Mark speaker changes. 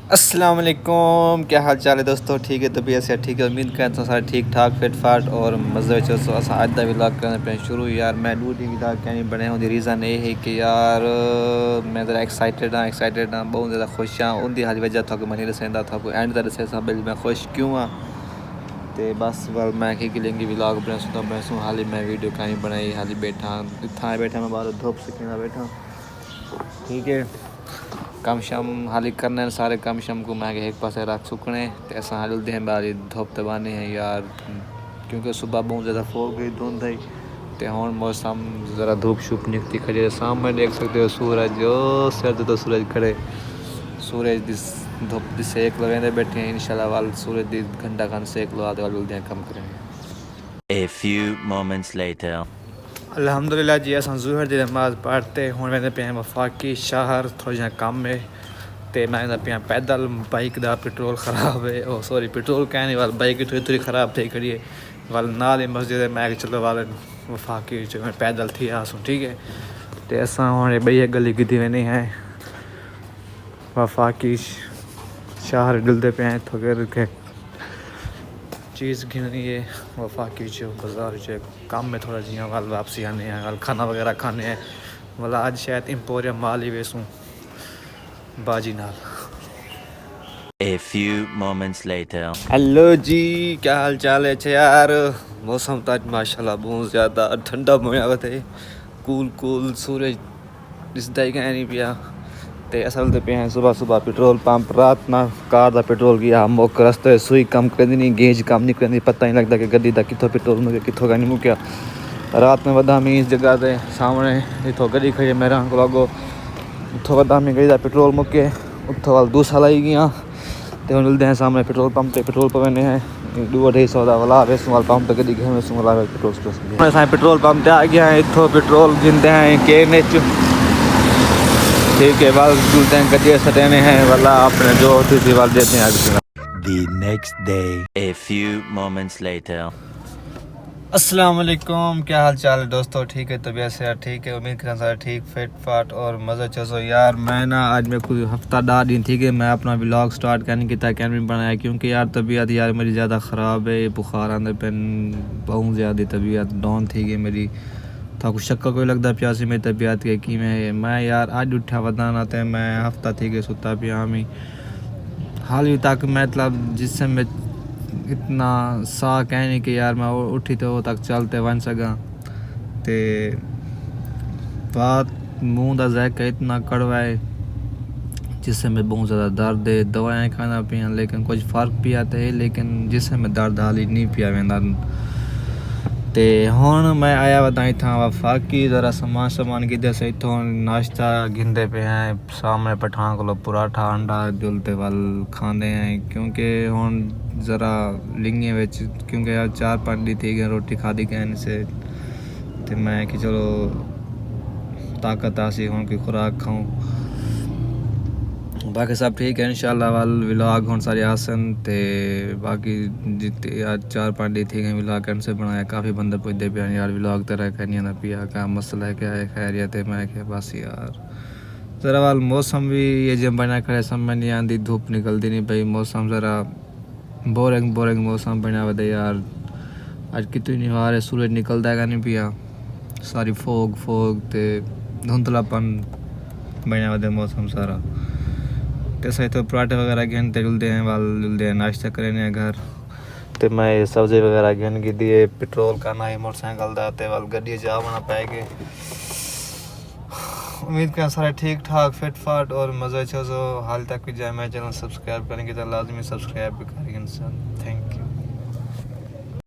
Speaker 1: अस्सलाम वालेकुम, क्या हाल चाल है दोस्तों। ठीक है, तबीयत से ठीक है। उम्मीद करता हूँ सारे ठीक ठाक फिट फाट और मज़े अज का व्लॉग करने पे शुरू। यार मैं ड्यूटी व्लॉग क्या नहीं बने होंगे। रीज़न ये है कि यार मैं ज़रा एक्साइटेड हाँ बहुत ज़्यादा खुश हाँ। उनकी हाली वजह था कि मैं दसेंदा था कोई एंड तक दसे मैं खुश क्यों हाँ। तो बस वाल मैं कि लेंगे व्लॉग बना हाली मैं वीडियो कहीं बनाई हाली बैठा इतना बैठा मैं बाहर धुप से बैठा। ठीक है, कम शम हाली करने सारे कम शम को मैं एक पास रख सुकने तो ऐसा हाल हैं बारी धुप दबाने हैं यार, क्योंकि सुबह बहुत ज़्यादा फोग गई धुंध थी। तो हूँ मौसम ज़रा धूप शुप निकती खड़ी है। सामने देख सकते हो सूरज, जो सिर तो सूरज खड़े सूरज धुप की सेक लगाते बैठे हैं। इंशाल्लाह वाल सूरज की घंटा खंड सेक लो आते वाले कम करेंगे।
Speaker 2: A few moments later.
Speaker 1: अल्हम्दुलिल्लाह जी अस ज़ुहर की नमाज़ पढ़ते हूँ वेंदे पे वफाकी शहर थोड़ा जहा कम है। तो मैं पे पैदल बाइक का पेट्रोल ख़राब है। ओ सॉरी पेट्रोल कहने वाल बाइक थोड़ी ख़राब थी खड़ी है वाल नाल ही मस्जिद है। मैं चलो वाल वफाकी मैं पैदल थी आसूँ। ठीक है, तो असा हूँ बई गली की वेनी है वफाकी शहर डुलते पे हैं थोड़े के चीज़ घिननी है वफाकी बाज़ार काम में थोड़ा जियाँ वाल वापसी आने हैं वाल खाना वगैरह खाने हैं वाला आज शायद एम्पोरियम माल ही वेसूँ बाजी नाल।
Speaker 2: A few moments later.
Speaker 1: Hello जी, क्या हाल चाल है यार। मौसम तो आज माशाल्लाह बहुत ज़्यादा ठंडा होया हुआ है। कूल सूरज दिसदा ही कहीं नहीं पिया। तो असल तो पे हैं सुबह सुबह पेट्रोल पंप रात ना कार का पेट्रोल किया मुक रस्ते सुई कम करती नहीं गेज कम नहीं करती पता नहीं लगता कि गड्डी का कितों पेट्रोल मुके कितों का नहीं मुक्या। रात में वदा मी इस जगह से सामने इतों गड्डी खड़ी है मेरा को लगो उतो वदा मी गड्डी का पेट्रोल मुके उतो वाल दूसरा लाई गया। तो मिलते हैं सामने पेट्रोल पंप पे पेट्रोल पवने हैं 2-250 वाला वेस वाल पंप पे गड्डी में वाला पेट्रोल पंप पे आ गया है। इतों पेट्रोल गिनते हैं के नेच। ठीक है, वाल जुलते हैं गड्डी सटेने हैं वाला अपने जो होती थी वाल देते हैं आगे।
Speaker 2: The next day. A few moments later.
Speaker 1: अस्सलाम वालेकुम, क्या हाल चाल है दोस्तों। ठीक है, तबीयत से ठीक है। उम्मीद करना सारा ठीक फिट फाट और मज़ा चलो। यार मैं ना आज मैं कोई हफ्ता 10 दिन ठीक है मैं अपना व्लॉग स्टार्ट करने की तैयारी नहीं बनाया क्योंकि यार तबीयत यार मेरी ज़्यादा ख़राब है। बुखार आने पे बहुत ज़्यादा तबीयत डाउन थी गई मेरी। था कुछ शक्का कोई लगता प्यासी मेरी तबीयत के कि मैं यार आज उठा वदाना तो मैं हफ्ता थी गए सुता पिया मी हाल ही तक मतलब जिससे मैं इतना सा कहने कि यार मैं उठी तो तक चलते वन सका। तो बात मुँह का जायका इतना कड़वा है जिससे मैं बहुत ज़्यादा दर्द है। दवाएं खाना पिया लेकिन कुछ फ़र्क भी आता है लेकिन जिससे मैं दर्द हाली नहीं पिया वेंदा। तो हूँ मैं आया बताई था वफाकी ज़रा सामान की जैसे इतों नाश्ता गिनते पे हैं सामने पठान को पराठा अंडा जुलते वाल खाने हैं क्योंकि हूँ ज़रा लिंगे विच क्योंकि यार 4-5 दिन थी गए रोटी खादी कहने से। तो मैं कि चलो ताकत आसी हूँ कि खुराक खाऊँ। बाकी सब ठीक है इंशाल्लाह वाल व्लॉग हूँ सारे आसन। तो बाकी जितने यार 4-5 दिन थी गए व्लॉग कैन से बनाया काफ़ी बंदे पुछते पे यार व्लॉग तरह कहनी ना पिया क्या मसला है क्या है खैरियत है। मैं क्या बस यार ज़रा वाल मौसम भी ये जब बना खड़े समझ नहीं आती धूप निकलती नहीं भाई मौसम ज़रा बोरिंग मौसम बना हुआ यार। आज कितनी नहीं आ रहे सूरज निकलता है नहीं पिया सारी फोग ते धुंधलापन बना हुआ मौसम सारा। तो सही तो पराठे वगैरह घन जुलते हैं वाल जुलते हैं नाश्ता करें घर। तो मैं सब्जी वगैरह घन की दिए पेट्रोल का ना ही मोटरसाइकिल दाते वाल गड्डी जा बना पाएंगे। उम्मीद कर सारे ठीक ठाक फिट फाट और मज़ा चलो हाल तक भी जाए। मैं चैनल सब्सक्राइब करेंगे तो लाजमी सब्सक्राइब भी करेंगे इंसान। Thank you.